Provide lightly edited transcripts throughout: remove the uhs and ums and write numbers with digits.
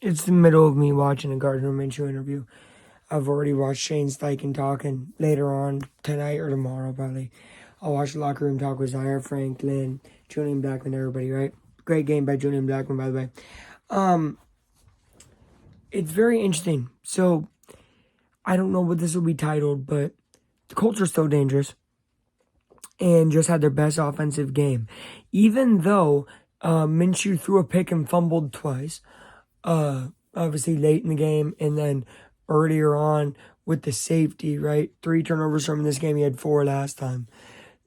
It's the middle of me watching a Gardner Minshew interview. I've already watched Shane Steichen talking later on tonight or tomorrow, probably. I'll watch the locker room talk with Zaire Franklin, Julian Blackman, everybody, right? Great game by Julian Blackman, by the way. It's very interesting. So, I don't know what this will be titled, but the Colts are still dangerous and just had their best offensive game. Even though Minshew threw a pick and fumbled twice, obviously late in the game, and then earlier on with the safety, right? 3 turnovers from this game. He had 4 last time.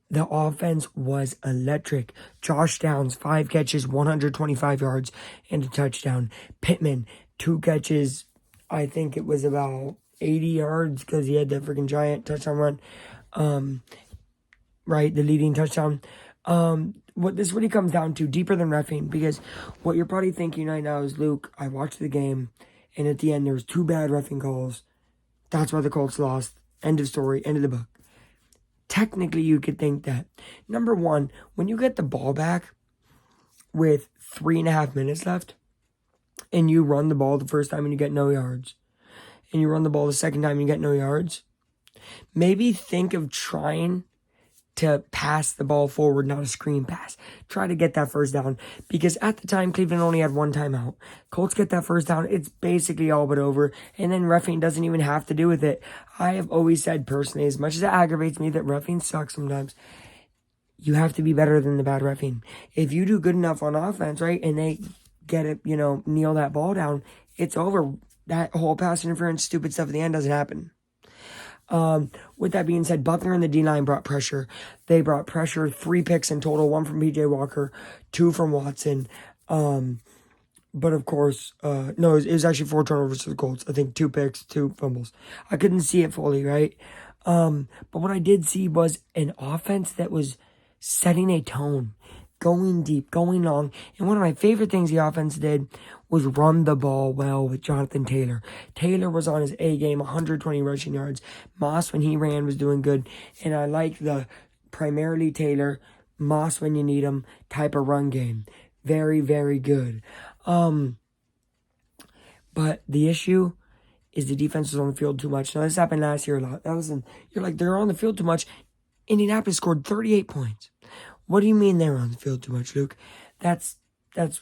The offense was electric. Josh Downs, 5 catches, 125 yards, and a touchdown. Pittman, 2 catches. I think it was about 80 yards because he had that freaking giant touchdown run. Right, the leading touchdown. What this really comes down to, deeper than reffing, because what you're probably thinking right now is, Luke, I watched the game, and at the end there was 2 bad reffing calls. That's why the Colts lost. End of story, end of the book. Technically, you could think that. Number one, when you get the ball back with 3.5 minutes left, and you run the ball the first time and you get no yards, and you run the ball the second time and you get no yards, maybe think of trying to pass the ball forward, not a screen pass. Try to get that first down. Because at the time, Cleveland only had 1 timeout. Colts get that first down. It's basically all but over. And then reffing doesn't even have to do with it. I have always said personally, as much as it aggravates me that reffing sucks sometimes, you have to be better than the bad reffing. If you do good enough on offense, right, and they get it, kneel that ball down, it's over. That whole pass interference, stupid stuff at the end doesn't happen. With that being said, Buckner and the D-line brought pressure. They brought pressure, 3 picks in total, 1 from PJ Walker, 2 from Watson. But of course, no, it was actually 4 turnovers to the Colts. I think 2 picks, 2 fumbles. I couldn't see it fully, right? But what I did see was an offense that was setting a tone, going deep, going long. And one of my favorite things the offense did was run the ball well with Jonathan Taylor. Taylor was on his A game, 120 rushing yards. Moss, when he ran, was doing good. And I like the primarily Taylor, Moss when you need him type of run game. Very, very good. But the issue is the defense was on the field too much. Now, this happened last year a lot. You're like, they're on the field too much. Indianapolis scored 38 points. What do you mean they're on the field too much, Luke? That's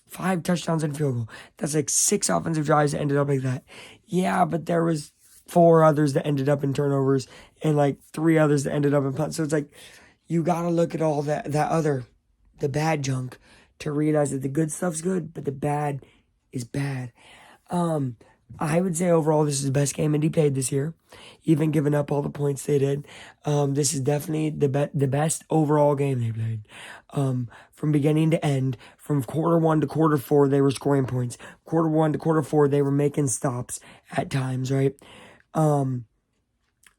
5 touchdowns and field goal. That's like 6 offensive drives that ended up like that. Yeah, but there was 4 others that ended up in turnovers and like 3 others that ended up in punts. So it's like you got to look at all the bad junk to realize that the good stuff's good, but the bad is bad. I would say overall this is the best game Indy played this year, even giving up all the points they did. This is definitely the best overall game they played. From beginning to end, from quarter 1 to quarter 4, they were scoring points. Quarter 1 to quarter 4, they were making stops at times, right?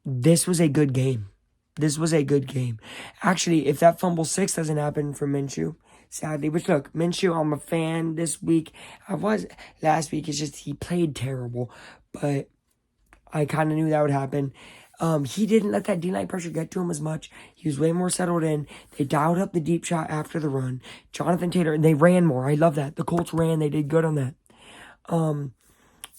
This was a good game. This was a good game. Actually, if that fumble 6 doesn't happen for Minshew, sadly, which look, Minshew, I'm a fan this week. I was last week. It's just he played terrible, but I kind of knew that would happen. He didn't let that D-line pressure get to him as much. He was way more settled in. They dialed up the deep shot after the run. Jonathan Taylor, and they ran more. I love that. The Colts ran. They did good on that.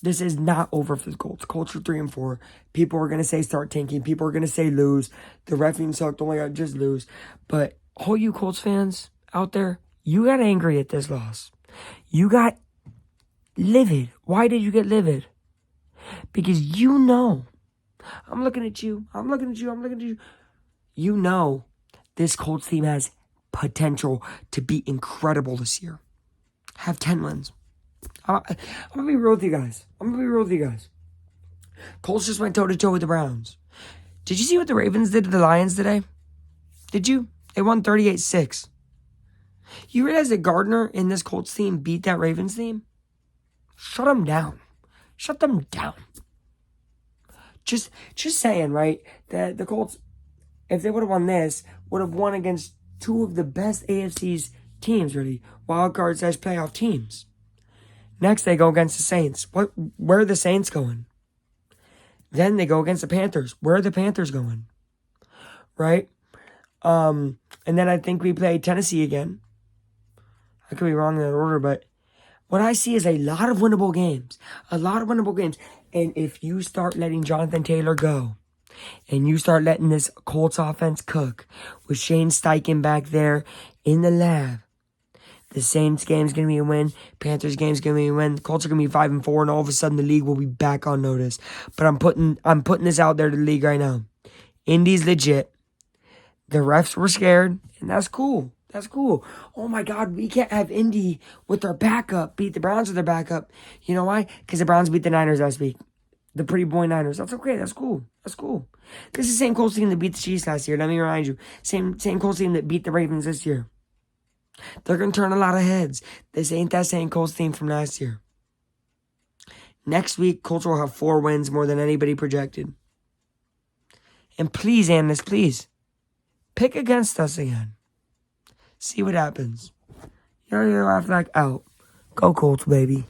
This is not over for the Colts. Colts are 3-4. People are going to say start tanking. People are going to say lose. The reffing sucked. Oh my God, just lose. But all you Colts fans out there, you got angry at this loss. You got livid. Why did you get livid? Because you know, I'm looking at you. You know this Colts team has potential to be incredible this year. Have 10 wins. I'm going to be real with you guys. Colts just went toe-to-toe with the Browns. Did you see what the Ravens did to the Lions today? Did you? They won 38-6. You realize that Gardner and this Colts team beat that Ravens team? Shut them down. Just saying, right? That the Colts, if they would have won this, would have won against 2 of the best AFC's teams, really. Wild card / playoff teams. Next, they go against the Saints. Where are the Saints going? Then they go against the Panthers. Where are the Panthers going? Right? And then I think we play Tennessee again. I could be wrong in that order, but What I see is a lot of winnable games. A lot of winnable games. And if you start letting Jonathan Taylor go, and you start letting this Colts offense cook, with Shane Steichen back there in the lab, the Saints game's going to be a win. Panthers game's going to be a win. The Colts are going to be 5-4, and all of a sudden the league will be back on notice. But I'm putting this out there to the league right now. Indy's legit. The refs were scared, and that's cool. That's cool. Oh my God, we can't have Indy with their backup beat the Browns with their backup. You know why? Because the Browns beat the Niners last week. The pretty boy Niners. That's okay. That's cool. That's cool. This is the same Colts team that beat the Chiefs last year. Let me remind you. Same Colts team that beat the Ravens this year. They're going to turn a lot of heads. This ain't that same Colts team from last year. Next week, Colts will have 4 wins, more than anybody projected. And please, Annis, please, pick against us again. See what happens. You're laugh like out. Go Colts, baby.